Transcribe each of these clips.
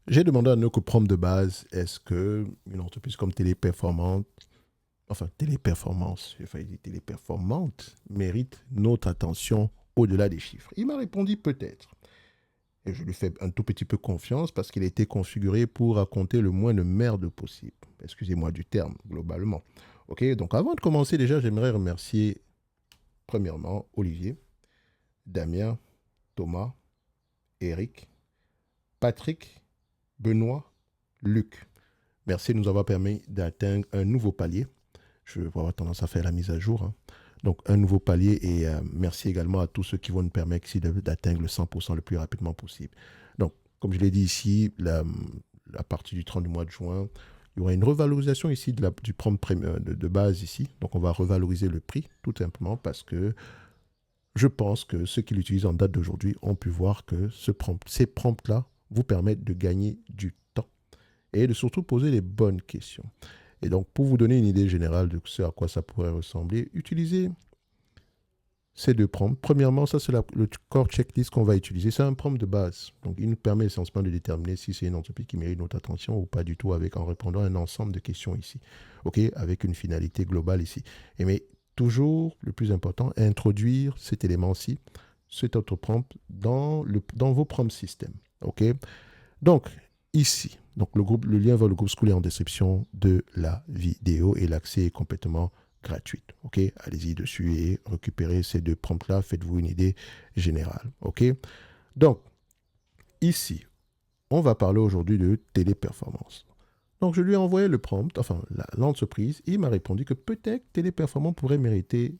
J'ai demandé à nos prompt de base, est-ce que une entreprise comme Téléperformante, enfin Téléperformance, j'ai failli dire Téléperformante, mérite notre attention au-delà des chiffres? Il m'a répondu peut-être. Et je lui fais un tout petit peu confiance parce qu'il a été configuré pour raconter le moins de merde possible. Excusez-moi du terme, globalement. Ok, donc avant de commencer, déjà, j'aimerais remercier premièrement Olivier, Damien, Thomas, Eric, Patrick, Benoît, Luc. Merci de nous avoir permis d'atteindre un nouveau palier. Je vais avoir tendance à faire la mise à jour, hein. Donc, un nouveau palier et merci également à tous ceux qui vont nous permettre ici d'atteindre le 100% le plus rapidement possible. Donc, comme je l'ai dit ici, à partir du 30 du mois de juin, il y aura une revalorisation ici du prompt de base ici. Donc, on va revaloriser le prix tout simplement parce que je pense que ceux qui l'utilisent en date d'aujourd'hui ont pu voir que ces prompts-là vous permettent de gagner du temps et de surtout poser les bonnes questions. Et donc, pour vous donner une idée générale de ce à quoi ça pourrait ressembler, utilisez ces deux prompts. Premièrement, ça, c'est le core checklist qu'on va utiliser. C'est un prompt de base. Donc, il nous permet essentiellement de déterminer si c'est une entreprise qui mérite notre attention ou pas du tout avec, en répondant à un ensemble de questions ici. OK? Avec une finalité globale ici. Et mais toujours, le plus important, introduire cet élément-ci, cet autre prompt, dans vos prompts systèmes. OK? Donc, ici, donc le lien vers le groupe School est en description de la vidéo et l'accès est complètement gratuit. OK? Allez-y dessus et récupérez ces deux prompts-là. Faites-vous une idée générale. OK? Donc, ici, on va parler aujourd'hui de téléperformance. Donc, je lui ai envoyé le prompt, enfin, l'entreprise, et il m'a répondu que peut-être téléperformance pourrait mériter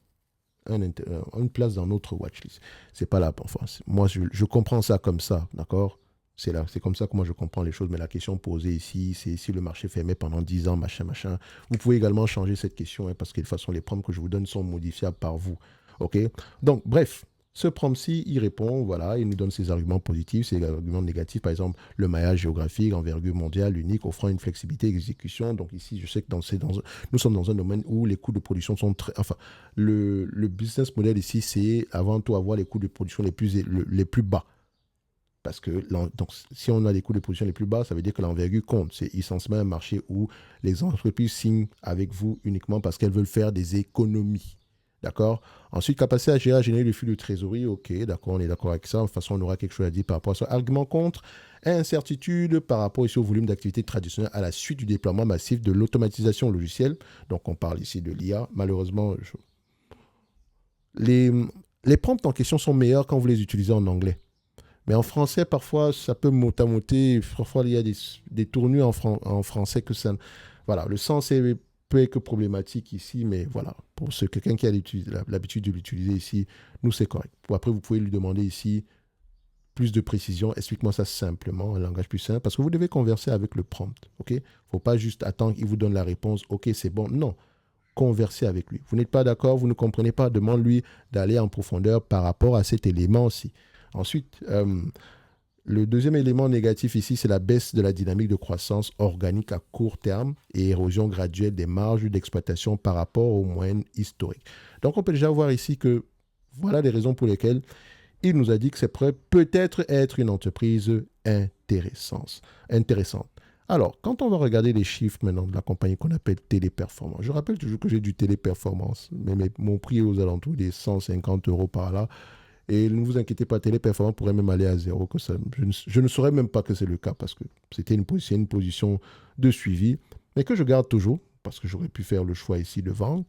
une place dans notre watchlist. C'est pas la enfin, moi, je comprends ça comme ça, d'accord? C'est comme ça que moi je comprends les choses, mais la question posée ici, c'est si le marché fermait pendant 10 ans, machin, machin. Vous pouvez également changer cette question, hein, parce que de toute façon, les prompts que je vous donne sont modifiables par vous. OK? Donc, bref, ce prompt-ci, il répond, voilà, il nous donne ses arguments positifs, ses arguments négatifs, par exemple, le maillage géographique, envergure mondiale, unique, offrant une flexibilité d'exécution. Donc ici, je sais que nous sommes dans un domaine où les coûts de production sont très... Enfin, le business model ici, c'est avant tout avoir les coûts de production les plus bas. Parce que donc, si on a les coûts de production les plus bas, ça veut dire que l'envergure compte. C'est essentiellement un marché où les entreprises signent avec vous uniquement parce qu'elles veulent faire des économies. D'accord? Ensuite, capacité à générer le flux de trésorerie. OK, d'accord, on est d'accord avec ça. De toute façon, on aura quelque chose à dire par rapport à ça. Argument contre, incertitude par rapport ici au volume d'activité traditionnelle à la suite du déploiement massif de l'automatisation logicielle. Donc, on parle ici de l'IA. Malheureusement, les, les prompts en question sont meilleurs quand vous les utilisez en anglais. Mais en français, parfois, ça peut motamoter. Parfois, il y a des tournures en français que ça. Voilà, le sens peut être problématique ici, mais voilà, pour quelqu'un qui a l'habitude de l'utiliser ici, nous, c'est correct. Après, vous pouvez lui demander ici plus de précision. Explique-moi ça simplement, un langage plus simple, parce que vous devez converser avec le prompt. OK? Il ne faut pas juste attendre qu'il vous donne la réponse. OK, c'est bon. Non. Conversez avec lui. Vous n'êtes pas d'accord, vous ne comprenez pas, demande-lui d'aller en profondeur par rapport à cet élément aussi. Ensuite, le deuxième élément négatif ici, c'est la baisse de la dynamique de croissance organique à court terme et érosion graduelle des marges d'exploitation par rapport aux moyennes historiques. Donc, on peut déjà voir ici que voilà les raisons pour lesquelles il nous a dit que c'est peut-être être une entreprise intéressante. Alors, quand on va regarder les chiffres maintenant de la compagnie qu'on appelle Téléperformance, je rappelle toujours que j'ai du Téléperformance, mais mon prix est aux alentours des 150 euros par là. Et ne vous inquiétez pas, Téléperformance pourrait même aller à zéro. Je ne saurais même pas que c'est le cas parce que c'était une position de suivi, mais que je garde toujours parce que j'aurais pu faire le choix ici de vendre.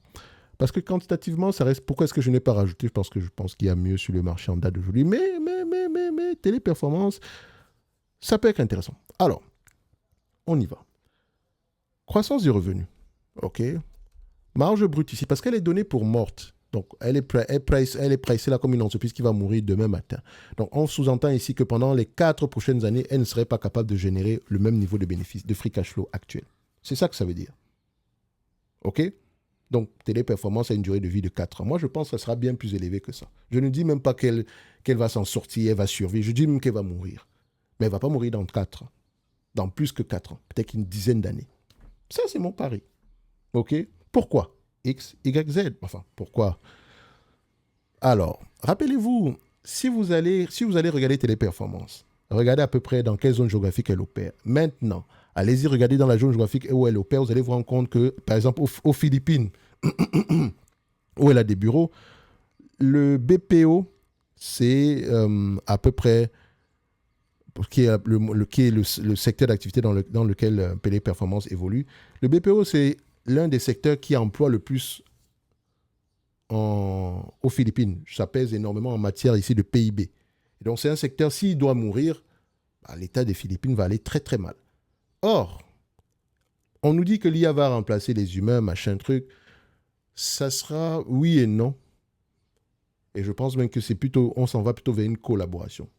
Parce que quantitativement, ça reste. Pourquoi est-ce que je n'ai pas rajouté? Parce que je pense qu'il y a mieux sur le marché en date d'aujourd'hui. Mais, Téléperformance, ça peut être intéressant. Alors, on y va. Croissance du revenu. OK. Marge brute ici, parce qu'elle est donnée pour morte. Donc, elle est pricée là comme une entreprise qui va mourir demain matin. Donc, on sous-entend ici que pendant les 4 prochaines années, elle ne serait pas capable de générer le même niveau de bénéfice, de free cash flow actuel. C'est ça que ça veut dire. OK? Donc, Téléperformance a une durée de vie de 4 ans. Moi, je pense que ça sera bien plus élevé que ça. Je ne dis même pas qu'elle va s'en sortir, elle va survivre. Je dis même qu'elle va mourir. Mais elle ne va pas mourir dans 4 ans. Dans plus que 4 ans. Peut-être une dizaine d'années. Ça, c'est mon pari. OK? Pourquoi? X, Y, Z. Enfin, pourquoi? Alors, rappelez-vous, si vous allez regarder Téléperformance, regardez à peu près dans quelle zone géographique elle opère. Maintenant, allez-y, regardez dans la zone géographique où elle opère, vous allez vous rendre compte que, par exemple, aux Philippines, où elle a des bureaux, le BPO, c'est à peu près le secteur d'activité dans lequel PD Performance évolue. Le BPO, c'est l'un des secteurs qui emploie le plus aux Philippines. Ça pèse énormément en matière ici de PIB. Et donc, c'est un secteur, s'il doit mourir, bah, l'État des Philippines va aller très, très mal. Or, on nous dit que l'IA va remplacer les humains, machin truc. Ça sera oui et non. Et je pense même que on s'en va plutôt vers une collaboration.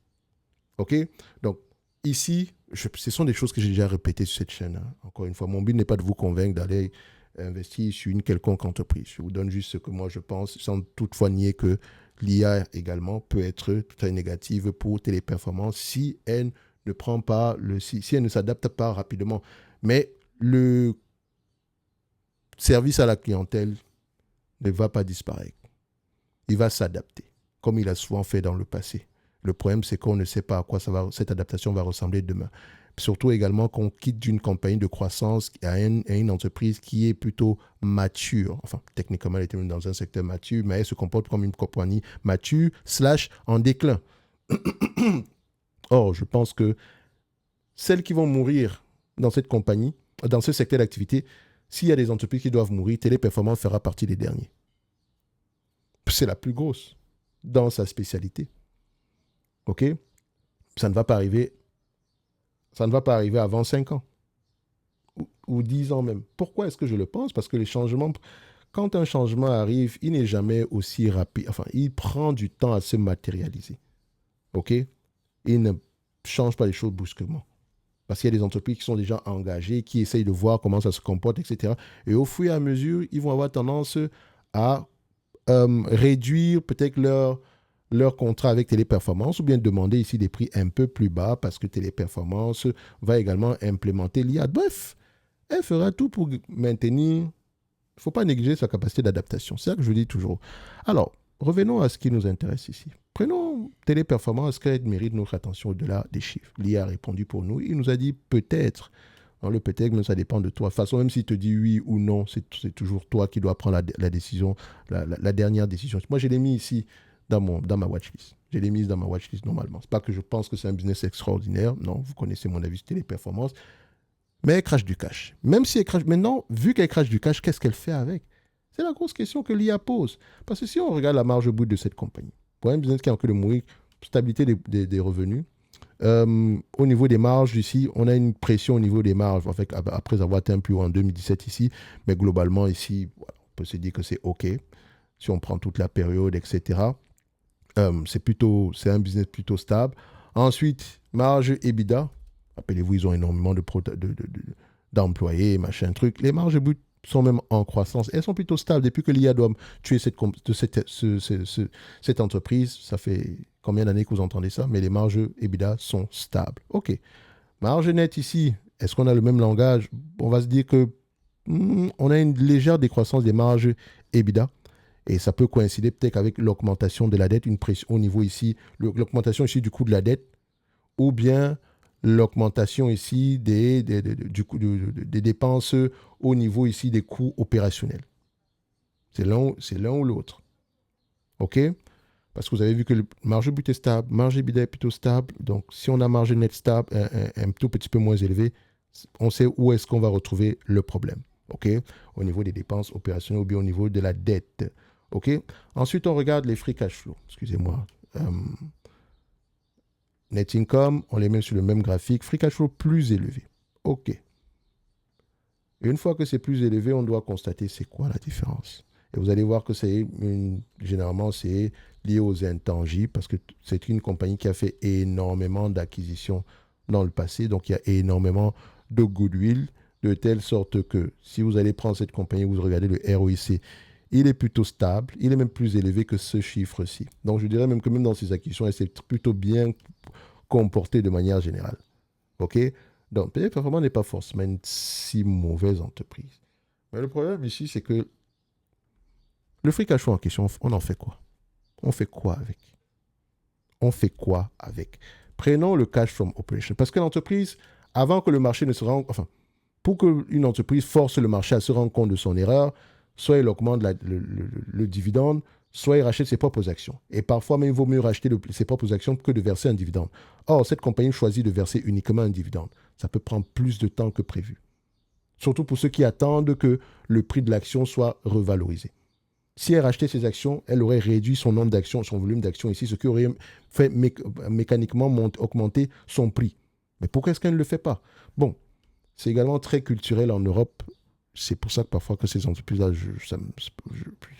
OK? Donc, ici, ce sont des choses que j'ai déjà répétées sur cette chaîne. Hein. Encore une fois, mon but n'est pas de vous convaincre d'aller investir sur une quelconque entreprise. Je vous donne juste ce que moi je pense, sans toutefois nier que l'IA également peut être très négative pour Téléperformance si elle ne prend pas si elle ne s'adapte pas rapidement. Mais le service à la clientèle ne va pas disparaître. Il va s'adapter, comme il a souvent fait dans le passé. Le problème, c'est qu'on ne sait pas à quoi cette adaptation va ressembler demain. Surtout également qu'on quitte d'une compagnie de croissance à une entreprise qui est plutôt mature. Enfin, techniquement, elle était dans un secteur mature, mais elle se comporte comme une compagnie mature / en déclin. Or, je pense que celles qui vont mourir dans cette compagnie, dans ce secteur d'activité, s'il y a des entreprises qui doivent mourir, Téléperformance fera partie des derniers. C'est la plus grosse dans sa spécialité. OK? Ça ne va pas arriver avant 5 ans ou 10 ans même. Pourquoi est-ce que je le pense? Parce que les changements, quand un changement arrive, il n'est jamais aussi rapide. Enfin, il prend du temps à se matérialiser. OK? Il ne change pas les choses brusquement. Parce qu'il y a des entreprises qui sont déjà engagées, qui essayent de voir comment ça se comporte, etc. Et au fur et à mesure, ils vont avoir tendance à réduire peut-être leur contrat avec Téléperformance ou bien demander ici des prix un peu plus bas parce que Téléperformance va également implémenter l'IA. Bref, elle fera tout pour maintenir. Il ne faut pas négliger sa capacité d'adaptation. C'est ça que je dis toujours. Alors, revenons à ce qui nous intéresse ici. Prenons Téléperformance, qu'elle mérite notre attention au-delà des chiffres. L'IA a répondu pour nous. Il nous a dit peut-être. Dans le peut-être, mais ça dépend de toi. De toute façon, même s'il te dit oui ou non, c'est toujours toi qui dois prendre la décision, la dernière décision. Moi, je l'ai mis ici dans ma watchlist. Je l'ai mise dans ma watchlist normalement. Ce n'est pas que je pense que c'est un business extraordinaire. Non, vous connaissez mon avis sur Téléperformance. Mais elle crache du cash. Même si elle crache... Maintenant, vu qu'elle crache du cash, qu'est-ce qu'elle fait avec? C'est la grosse question que l'IA pose. Parce que si on regarde la marge brute de cette compagnie, pour un business qui a en train de mourir, stabilité des revenus, au niveau des marges ici, on a une pression au niveau des marges après avoir atteint plus haut en 2017 ici, mais globalement ici, voilà, on peut se dire que c'est OK si on prend toute la période, etc. C'est un business plutôt stable. Ensuite, marge EBITDA, rappelez-vous, ils ont énormément d'employés, machin truc. Les marges brutes sont même en croissance. Elles sont plutôt stables. Depuis que l'IA doit tuer cette entreprise, ça fait combien d'années que vous entendez ça? Mais les marges EBITDA sont stables. OK. Marge nette ici, est-ce qu'on a le même langage? On va se dire que on a une légère décroissance des marges EBITDA. Et ça peut coïncider peut-être avec l'augmentation de la dette, une pression au niveau ici, l'augmentation ici du coût de la dette, ou bien l'augmentation ici des dépenses au niveau ici des coûts opérationnels. C'est l'un ou l'autre. OK? Parce que vous avez vu que le marge brut est stable, marge EBITDA est plutôt stable. Donc, si on a marge nette stable, un tout petit peu moins élevé, on sait où est-ce qu'on va retrouver le problème. OK? Au niveau des dépenses opérationnelles ou bien au niveau de la dette. OK? Ensuite, on regarde les free cash flow. Excusez-moi. Net income, on les met sur le même graphique. Free cash flow plus élevé. OK. Et une fois que c'est plus élevé, on doit constater c'est quoi la différence. Et vous allez voir que généralement, c'est lié aux intangibles parce que c'est une compagnie qui a fait énormément d'acquisitions dans le passé. Donc, il y a énormément de goodwill de telle sorte que si vous allez prendre cette compagnie, vous regardez le ROIC, il est plutôt stable. Il est même plus élevé que ce chiffre-ci. Donc, je dirais même que même dans ces acquisitions, elle s'est plutôt bien comportée de manière générale. OK? Donc, Téléperformance n'est pas forcément une si mauvaise entreprise. Mais le problème ici, c'est que le free cash flow en question, on en fait quoi? On fait quoi avec? On fait quoi avec? Prenons le cash from operation. Parce que l'entreprise, avant que le marché ne se rende... Enfin, pour qu'une entreprise force le marché à se rendre compte de son erreur, soit il augmente le dividende, soit il rachète ses propres actions. Et parfois, même, il vaut mieux racheter ses propres actions que de verser un dividende. Or, cette compagnie choisit de verser uniquement un dividende. Ça peut prendre plus de temps que prévu. Surtout pour ceux qui attendent que le prix de l'action soit revalorisé. Si elle rachetait ses actions, elle aurait réduit son nombre d'actions, son volume d'actions ici, ce qui aurait fait mécaniquement augmenter son prix. Mais pourquoi est-ce qu'elle ne le fait pas? Bon, c'est également très culturel en Europe. C'est pour ça que parfois que ces entreprises-là,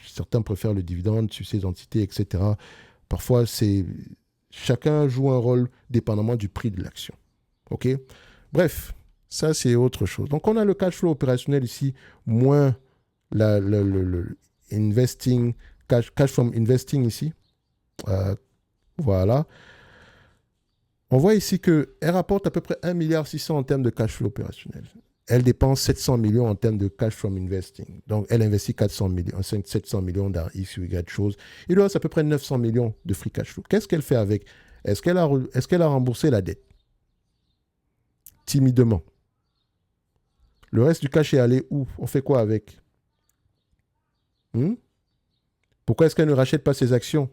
certains préfèrent le dividende sur ces entités, etc. Parfois, chacun joue un rôle dépendamment du prix de l'action. OK? Bref, ça, c'est autre chose. Donc, on a le cash flow opérationnel ici, moins investing, cash from investing ici. Voilà. On voit ici qu'elle rapporte à peu près 1,6 milliard en termes de cash flow opérationnel. Elle dépense 700 millions en termes de cash from investing. Donc, elle investit 700 millions dans X ou Y choses. Il lui reste à peu près 900 millions de free cash flow. Qu'est-ce qu'elle fait avec? Est-ce qu'elle a remboursé la dette? Timidement. Le reste du cash est allé où? On fait quoi avec? Pourquoi est-ce qu'elle ne rachète pas ses actions?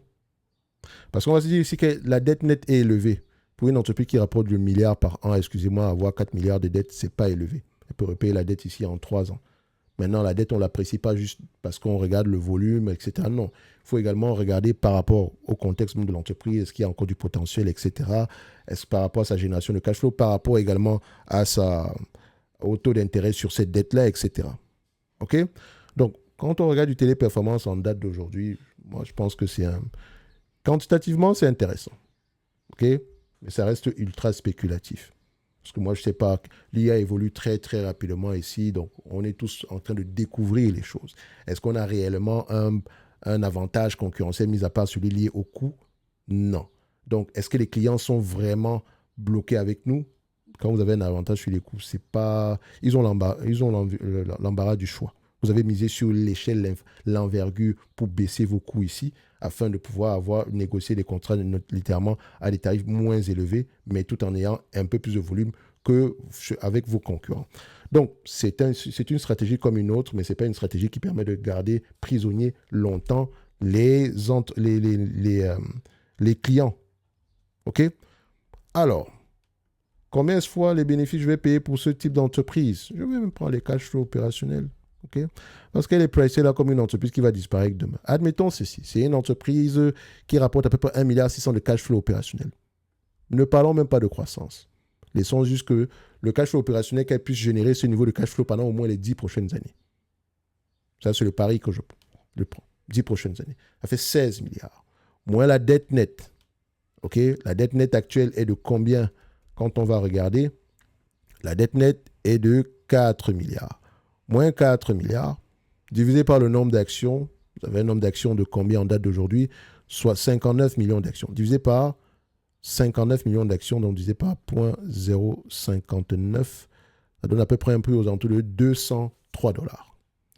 Parce qu'on va se dire ici que la dette nette est élevée. Pour une entreprise qui rapporte 2 milliards par an, excusez-moi, avoir 4 milliards de dettes, ce n'est pas élevé. Elle peut repayer la dette ici en 3 ans. Maintenant, la dette, on ne l'apprécie pas juste parce qu'on regarde le volume, etc. Non, il faut également regarder par rapport au contexte de l'entreprise, est-ce qu'il y a encore du potentiel, etc. Est-ce que par rapport à sa génération de cash flow, par rapport également au taux d'intérêt sur cette dette-là, etc. OK? Donc, quand on regarde du téléperformance en date d'aujourd'hui, moi, je pense que quantitativement, c'est intéressant. OK? Mais ça reste ultra spéculatif. Parce que moi, je ne sais pas, l'IA évolue très, très rapidement ici, donc on est tous en train de découvrir les choses. Est-ce qu'on a réellement un avantage concurrentiel, mis à part celui lié au coût? Non. Donc, est-ce que les clients sont vraiment bloqués avec nous? Quand vous avez un avantage sur les coûts, c'est pas... Ils ont l'embarras du choix. Vous avez misé sur l'échelle, l'envergure pour baisser vos coûts ici, afin de pouvoir négocier des contrats littéralement à des tarifs moins élevés, mais tout en ayant un peu plus de volume qu'avec vos concurrents. Donc, c'est une stratégie comme une autre, mais ce n'est pas une stratégie qui permet de garder prisonniers longtemps les clients. OK? Alors, combien de fois les bénéfices je vais payer pour ce type d'entreprise? Je vais même prendre les cash flow opérationnels. Okay? Parce qu'elle est pricée là comme une entreprise qui va disparaître demain. Admettons ceci, c'est une entreprise qui rapporte à peu près 1,6 milliard de cash flow opérationnel. Ne parlons même pas de croissance. Laissons juste que le cash flow opérationnel, qu'elle puisse générer ce niveau de cash flow pendant au moins les 10 prochaines années. Ça, c'est le pari que je prends. 10 prochaines années. Ça fait 16 milliards. Moins la dette nette. OK? La dette nette actuelle est de combien? Quand on va regarder, la dette nette est de 4 milliards. Moins 4 milliards, divisé par le nombre d'actions, vous avez un nombre d'actions de combien en date d'aujourd'hui? Soit 59 millions d'actions. Divisé par 59 millions d'actions, donc divisé par 0,059, ça donne à peu près un prix aux alentours de 203 $.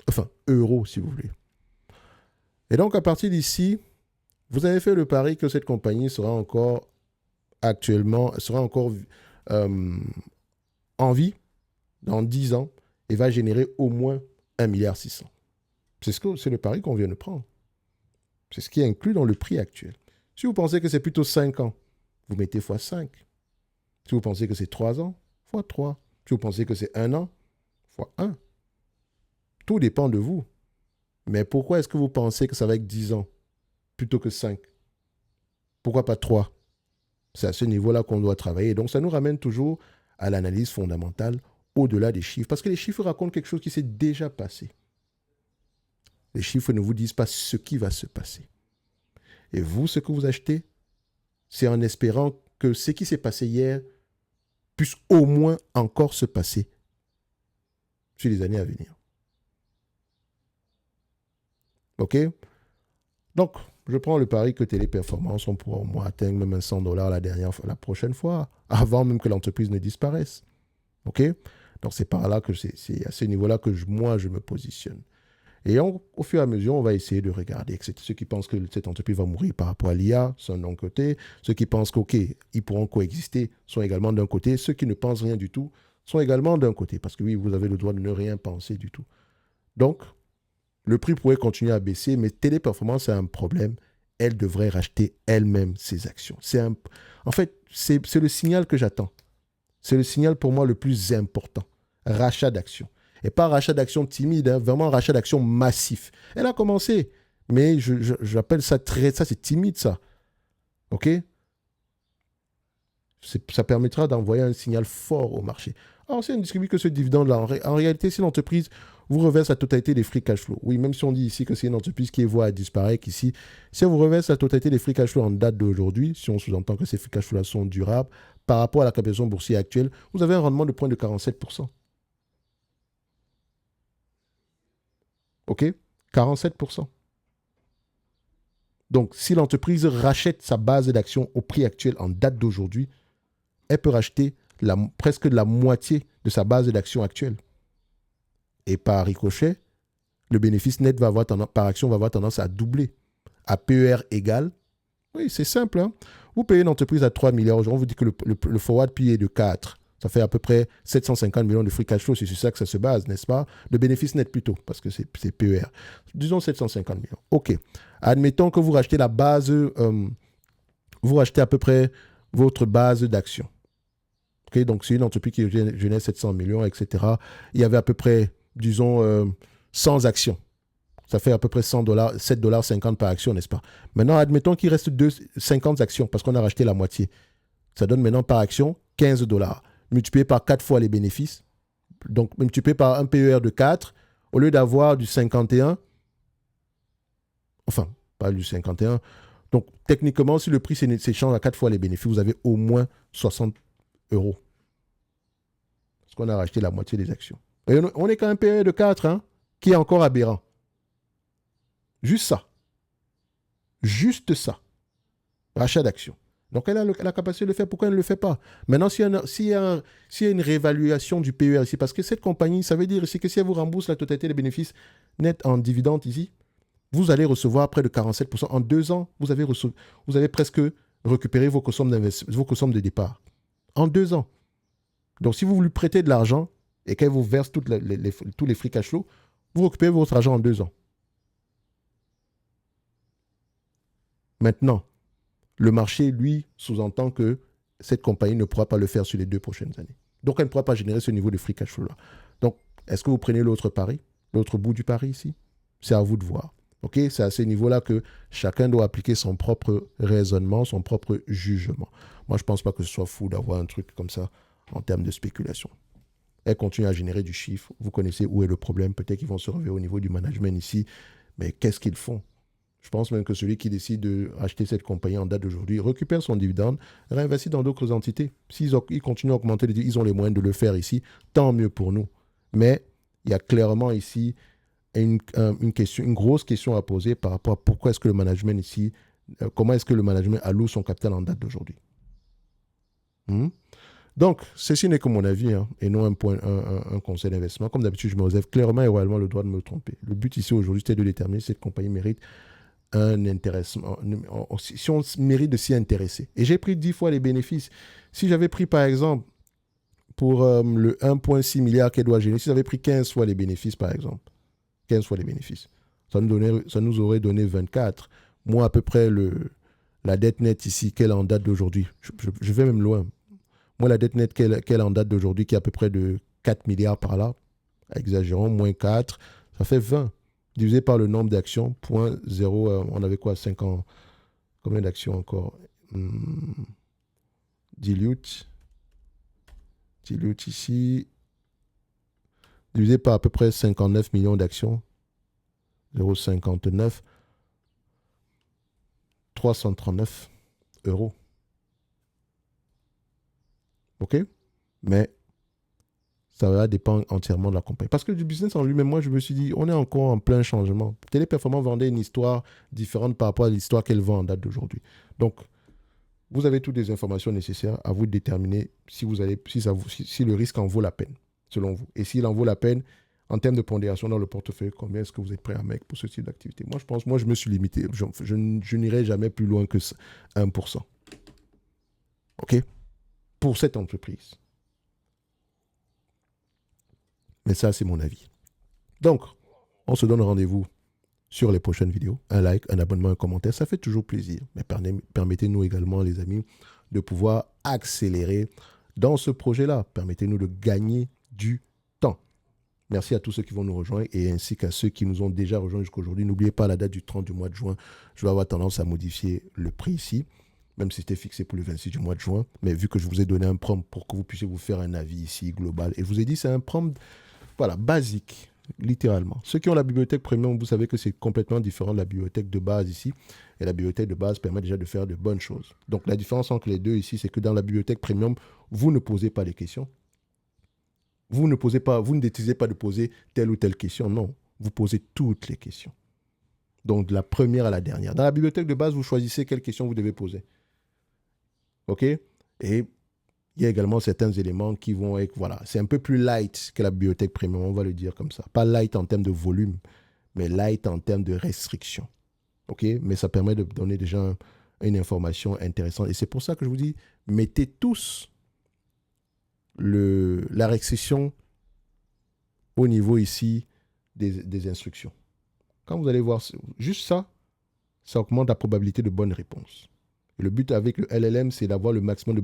Enfin, euros si vous voulez. Et donc à partir d'ici, vous avez fait le pari que cette compagnie sera encore en vie dans 10 ans et va générer au moins 1,6 milliard. C'est le pari qu'on vient de prendre. C'est ce qui est inclus dans le prix actuel. Si vous pensez que c'est plutôt 5 ans, vous mettez x5. Si vous pensez que c'est 3 ans, x3. Si vous pensez que c'est 1 an, x1. Tout dépend de vous. Mais pourquoi est-ce que vous pensez que ça va être 10 ans plutôt que 5? Pourquoi pas 3? C'est à ce niveau-là qu'on doit travailler. Donc, ça nous ramène toujours à l'analyse fondamentale au-delà des chiffres. Parce que les chiffres racontent quelque chose qui s'est déjà passé. Les chiffres ne vous disent pas ce qui va se passer. Et vous, ce que vous achetez, c'est en espérant que ce qui s'est passé hier puisse au moins encore se passer sur les années à venir. OK? Donc, je prends le pari que Téléperformance, on pourra au moins atteindre même $100 la prochaine fois, avant même que l'entreprise ne disparaisse. OK? Donc, c'est par là que c'est à ce niveau-là que moi, je me positionne. Et au fur et à mesure, on va essayer de regarder. Ceux qui pensent que cette entreprise va mourir par rapport à l'IA sont d'un côté. Ceux qui pensent qu'OK, ils pourront coexister sont également d'un côté. Ceux qui ne pensent rien du tout sont également d'un côté. Parce que oui, vous avez le droit de ne rien penser du tout. Donc, le prix pourrait continuer à baisser, mais Téléperformance a un problème. Elle devrait racheter elle-même ses actions. En fait, c'est le signal que j'attends. C'est le signal pour moi le plus important. Rachat d'actions. Et pas rachat d'actions timide, hein, vraiment rachat d'actions massif. Elle a commencé, mais j'appelle ça ça c'est timide ça. OK? Ça permettra d'envoyer un signal fort au marché. Alors, si on ne distribue que ce dividende-là, en réalité, si l'entreprise vous reverse la totalité des free cash flow, oui, même si on dit ici que c'est une entreprise qui est vouée à disparaître ici, si on vous reverse la totalité des free cash flow en date d'aujourd'hui, si on sous-entend que ces free cash flow-là sont durables, par rapport à la capitalisation boursière actuelle, vous avez un rendement de 47%. OK? 47%. Donc, si l'entreprise rachète sa base d'actions au prix actuel en date d'aujourd'hui, elle peut racheter presque la moitié de sa base d'actions actuelle. Et par ricochet, le bénéfice net par action va avoir tendance à doubler. À PER égal, oui, c'est simple. Hein? Vous payez une entreprise à 3 milliards aujourd'hui, on vous dit que le forward P est de 4. Ça fait à peu près 750 millions de free cash flow, c'est sur ça que ça se base, n'est-ce pas? Le bénéfice net plutôt, parce que c'est PER. Disons 750 millions. OK. Admettons que vous rachetez la base, vous rachetez à peu près votre base d'actions. OK, donc c'est une entreprise qui génère 700 millions, etc. Il y avait à peu près, disons, 100 actions. Ça fait à peu près $100, $7,50 par action, n'est-ce pas? Maintenant, admettons qu'il reste 50 actions parce qu'on a racheté la moitié. Ça donne maintenant par action $15. Multiplié par 4 fois les bénéfices. Donc, multiplié par un PER de 4, au lieu d'avoir du 51, enfin, pas du 51. Donc, techniquement, si le prix s'échange à 4 fois les bénéfices, vous avez au moins 60 euros. Parce qu'on a racheté la moitié des actions. Et on est quand même PER de 4, hein, qui est encore aberrant. Juste ça. Juste ça. Rachat d'actions. Donc, elle a la capacité de le faire. Pourquoi elle ne le fait pas? Maintenant, s'il y a une réévaluation du PER ici, parce que cette compagnie, ça veut dire ici que si elle vous rembourse la totalité des bénéfices nets en dividendes ici, vous allez recevoir près de 47%. En 2 ans, vous avez presque récupéré vos sommes de départ. En 2 ans. Donc, si vous lui prêtez de l'argent et qu'elle vous verse tous les free cash flow, vous récupérez votre argent en 2 ans. Maintenant, le marché, lui, sous-entend que cette compagnie ne pourra pas le faire sur les 2 prochaines années. Donc, elle ne pourra pas générer ce niveau de free cash flow-là. Donc, est-ce que vous prenez l'autre pari, l'autre bout du pari ici? C'est à vous de voir. OK? C'est à ce niveau-là que chacun doit appliquer son propre raisonnement, son propre jugement. Moi, je ne pense pas que ce soit fou d'avoir un truc comme ça en termes de spéculation. Elle continue à générer du chiffre. Vous connaissez où est le problème. Peut-être qu'ils vont se réveiller au niveau du management ici. Mais qu'est-ce qu'ils font? Je pense même que celui qui décide de acheter cette compagnie en date d'aujourd'hui récupère son dividende, réinvestit dans d'autres entités. S'ils continuent à augmenter, ils ont les moyens de le faire ici, tant mieux pour nous. Mais il y a clairement ici une grosse question à poser par rapport à pourquoi est-ce que le management ici, comment est-ce que le management alloue son capital en date d'aujourd'hui. Donc, ceci n'est que mon avis, hein, et non un conseil d'investissement. Comme d'habitude, je me réserve clairement et royalement le droit de me tromper. Le but ici aujourd'hui, c'était de déterminer si cette compagnie mérite un intéressement, si on mérite de s'y intéresser. Et j'ai pris 10 fois les bénéfices. Si j'avais pris, par exemple, pour le 1,6 milliard qu'elle doit générer, si j'avais pris 15 fois les bénéfices, par exemple, 15 fois les bénéfices, ça nous aurait donné 24. Moi, à peu près, la dette nette ici, qu'elle a en date d'aujourd'hui, je vais même loin. Moi, la dette nette qu'elle a en date d'aujourd'hui, qui est à peu près de 4 milliards par là, exagérons, moins 4, ça fait 20. Divisé par le nombre d'actions, 0.0, on avait quoi, 5 ans, combien d'actions encore? Dilute ici, divisé par à peu près 59 millions d'actions, 0,59, 339 euros. OK? Mais ça va dépendre entièrement de la compagnie. Parce que du business en lui-même, moi, je me suis dit, on est encore en plein changement. Téléperformance vendait une histoire différente par rapport à l'histoire qu'elle vend en date d'aujourd'hui. Donc, vous avez toutes les informations nécessaires à vous de déterminer si le risque en vaut la peine, selon vous. Et s'il en vaut la peine, En termes de pondération dans le portefeuille, combien est-ce que vous êtes prêt à mettre pour ce type d'activité? Moi, je me suis limité. Je n'irai jamais plus loin que 1%. OK? Pour cette entreprise. Mais ça, c'est mon avis. Donc, on se donne rendez-vous sur les prochaines vidéos. Un like, un abonnement, un commentaire, ça fait toujours plaisir. Mais permettez-nous également, les amis, de pouvoir accélérer dans ce projet-là. Permettez-nous de gagner du temps. Merci à tous ceux qui vont nous rejoindre et ainsi qu'à ceux qui nous ont déjà rejoints jusqu'à aujourd'hui. N'oubliez pas la date du 30 du mois de juin. Je vais avoir tendance à modifier le prix ici, même si c'était fixé pour le 26 du mois de juin. Mais vu que je vous ai donné un prompt pour que vous puissiez vous faire un avis ici global, et je vous ai dit c'est un prompt voilà, basique, littéralement. Ceux qui ont la bibliothèque premium, vous savez que c'est complètement différent de la bibliothèque de base ici. Et la bibliothèque de base permet déjà de faire de bonnes choses. Donc la différence entre les deux ici, c'est que dans la bibliothèque premium, vous ne posez pas les questions. Vous ne décidez pas de poser telle ou telle question. Non, vous posez toutes les questions. Donc de la première à la dernière. Dans la bibliothèque de base, vous choisissez quelles questions vous devez poser. OK? Et il y a également certains éléments qui vont être, voilà, c'est un peu plus light que la bibliothèque premium, on va le dire comme ça. Pas light en termes de volume, mais light en termes de restriction. OK? Mais ça permet de donner déjà une information intéressante. Et c'est pour ça que je vous dis, mettez tous la restriction au niveau ici des instructions. Quand vous allez voir juste ça, ça augmente la probabilité de bonne réponse. Et le but avec le LLM, c'est d'avoir le maximum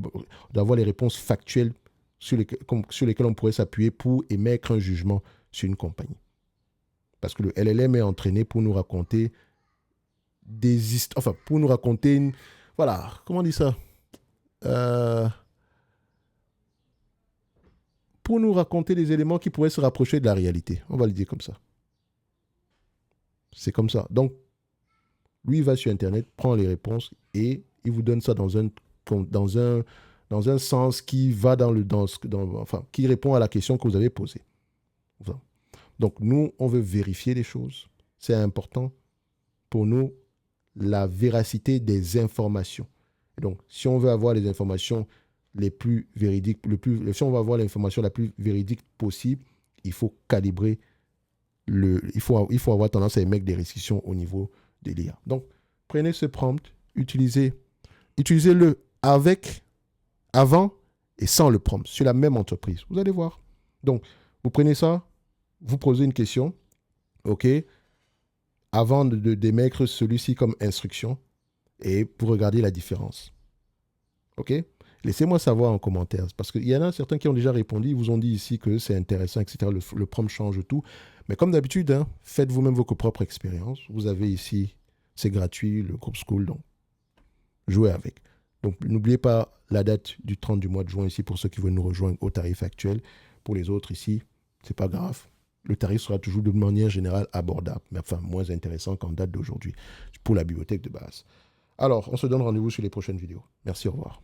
d'avoir les réponses factuelles sur lesquelles on pourrait s'appuyer pour émettre un jugement sur une compagnie. Parce que le LLM est entraîné pour nous raconter pour nous raconter voilà, comment on dit ça? Pour nous raconter des éléments qui pourraient se rapprocher de la réalité. On va le dire comme ça. C'est comme ça. Donc, lui, il va sur Internet, prend les réponses et il vous donne ça dans un sens qui va qui répond à la question que vous avez posée. Enfin. Donc, nous, on veut vérifier les choses. C'est important pour nous, la véracité des informations. Et donc, si on veut avoir les informations les plus véridiques, si on veut avoir l'information la plus véridique possible, il faut calibrer il faut avoir tendance à émettre des restrictions au niveau de l'IA. Donc, prenez ce prompt, utilisez-le avant et sans le prompt, sur la même entreprise. Vous allez voir. Donc, vous prenez ça, vous posez une question, OK, avant d'émettre celui-ci comme instruction, et vous regardez la différence. OK? Laissez-moi savoir en commentaire, parce qu'il y en a certains qui ont déjà répondu, ils vous ont dit ici que c'est intéressant, etc. Le prompt change tout. Mais comme d'habitude, hein, faites vous-même vos propres expériences. Vous avez ici, c'est gratuit, le groupe School, donc jouez avec. Donc n'oubliez pas la date du 30 du mois de juin ici pour ceux qui veulent nous rejoindre au tarif actuel. Pour les autres ici, c'est pas grave. Le tarif sera toujours de manière générale abordable, mais enfin moins intéressant qu'en date d'aujourd'hui pour la bibliothèque de base. Alors, on se donne rendez-vous sur les prochaines vidéos. Merci, au revoir.